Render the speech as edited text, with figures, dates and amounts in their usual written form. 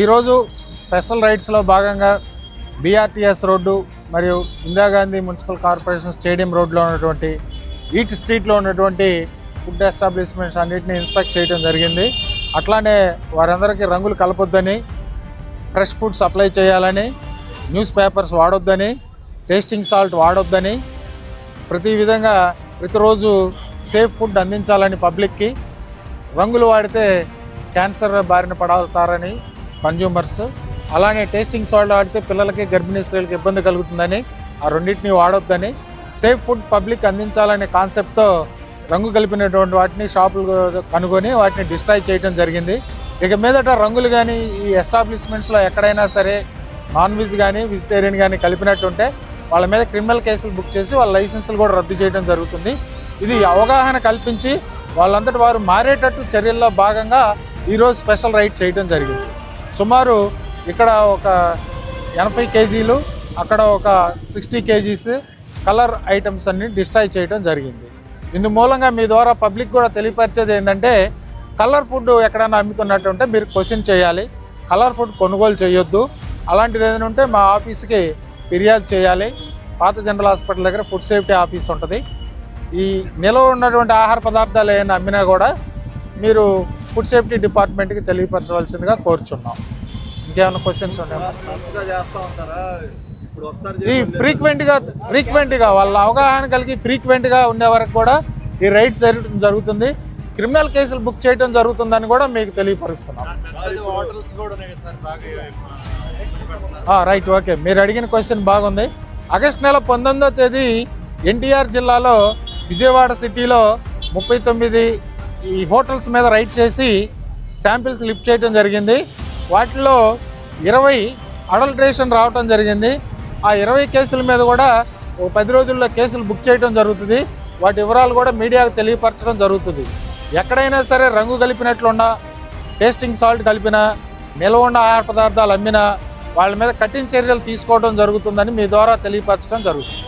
ఈరోజు స్పెషల్ రైడ్స్లో భాగంగా BRTS road మరియు ఇందిరాగాంధీ మున్సిపల్ కార్పొరేషన్ స్టేడియం రోడ్లో ఉన్నటువంటి ఈట్ స్ట్రీట్లో ఉన్నటువంటి ఫుడ్ ఎస్టాబ్లిష్మెంట్స్ అన్నింటినీ ఇన్స్పెక్ట్ చేయడం జరిగింది. అట్లానే వారందరికీ రంగులు కలపొద్దని, ఫ్రెష్ ఫుడ్ సప్లై చేయాలని, న్యూస్ పేపర్స్ వాడొద్దని, టేస్టింగ్ సాల్ట్ వాడొద్దని, ప్రతిరోజు సేఫ్ ఫుడ్ అందించాలని పబ్లిక్కి, రంగులు వాడితే క్యాన్సర్ బారిన పడతారని కన్జ్యూమర్స్, అలానే టేస్టింగ్ సాల్ట్ వాడితే పిల్లలకి గర్భిణీ స్త్రీలకు ఇబ్బంది కలుగుతుందని, ఆ రెండింటిని వాడొద్దని, సేఫ్ ఫుడ్ పబ్లిక్ అందించాలనే కాన్సెప్ట్తో రంగు కలిపినటువంటి వాటిని షాపులు కనుగొని వాటిని డిస్ట్రాయ్ చేయడం జరిగింది. ఇక మీదట రంగులు కానీ ఈ ఎస్టాబ్లిష్మెంట్స్లో ఎక్కడైనా సరే నాన్ వెజ్ కానీ వెజిటేరియన్ కానీ కలిపినట్టుంటే వాళ్ళ మీద క్రిమినల్ కేసులు బుక్ చేసి వాళ్ళ లైసెన్సులు కూడా రద్దు చేయడం జరుగుతుంది. ఇది అవగాహన కల్పించి వాళ్ళంతటి వారు మారేటట్టు చర్యల్లో భాగంగా ఈరోజు స్పెషల్ రైడ్ చేయడం జరిగింది. సుమారు ఇక్కడ ఒక 80 కేజీలు, అక్కడ ఒక 60 కేజీస్ కలర్ ఐటమ్స్ అన్ని డిస్ట్రాయ్ చేయడం జరిగింది. ఇందు మూలంగా మీ ద్వారా పబ్లిక్ కూడా తెలియపరిచేది ఏంటంటే, కలర్ ఫుడ్ ఎక్కడైనా అమ్ముతున్నట్టుంటే మీరు క్వశ్చన్ చేయాలి, కలర్ ఫుడ్ కొనుగోలు చేయొద్దు. అలాంటిది ఏదైనా ఉంటే మా ఆఫీస్కి ఫిర్యాదు చేయాలి. పాత జనరల్ హాస్పిటల్ దగ్గర ఫుడ్ సేఫ్టీ ఆఫీస్ ఉంటుంది. ఈ నిల్వ ఉన్నటువంటి ఆహార పదార్థాలు ఏమైనా అమ్మినా కూడా మీరు ఫుడ్ సేఫ్టీ డిపార్ట్మెంట్కి తెలియపరచవలసిందిగా కోరుచున్నాం. ఇంకేమైనా క్వశ్చన్స్ ఉన్నాయా? ఈ ఫ్రీక్వెంట్గా వాళ్ళ అవగాహన కలిగి ఫ్రీక్వెంట్గా ఉండే వరకు కూడా ఈ రైడ్స్ జరుగుతుంది. క్రిమినల్ కేసులు బుక్ చేయడం జరుగుతుందని కూడా మీకు తెలియపరుస్తున్నాం. రైట్, ఓకే, మీరు అడిగిన క్వశ్చన్ బాగుంది. ఆగస్టు నెల 19వ తేదీ ఎన్టీఆర్ జిల్లాలో విజయవాడ సిటీలో 39 ఈ హోటల్స్ మీద రైడ్ చేసి శాంపిల్స్ లిఫ్ట్ చేయడం జరిగింది. వాటిలో 20 అడల్ట్రేషన్ రావడం జరిగింది. ఆ 20 కేసుల మీద కూడా 10 రోజుల్లో కేసులు బుక్ చేయడం జరుగుతుంది. వాటి వివరాలు కూడా మీడియాకు తెలియపరచడం జరుగుతుంది. ఎక్కడైనా సరే రంగు కలిపినట్లున్నా, టేస్టింగ్ సాల్ట్ కలిపినా, నిల్వ ఉన్న ఆహార పదార్థాలు అమ్మినా వాళ్ళ మీద కఠిన చర్యలు తీసుకోవడం జరుగుతుందని మీ ద్వారా తెలియపరచడం జరుగుతుంది.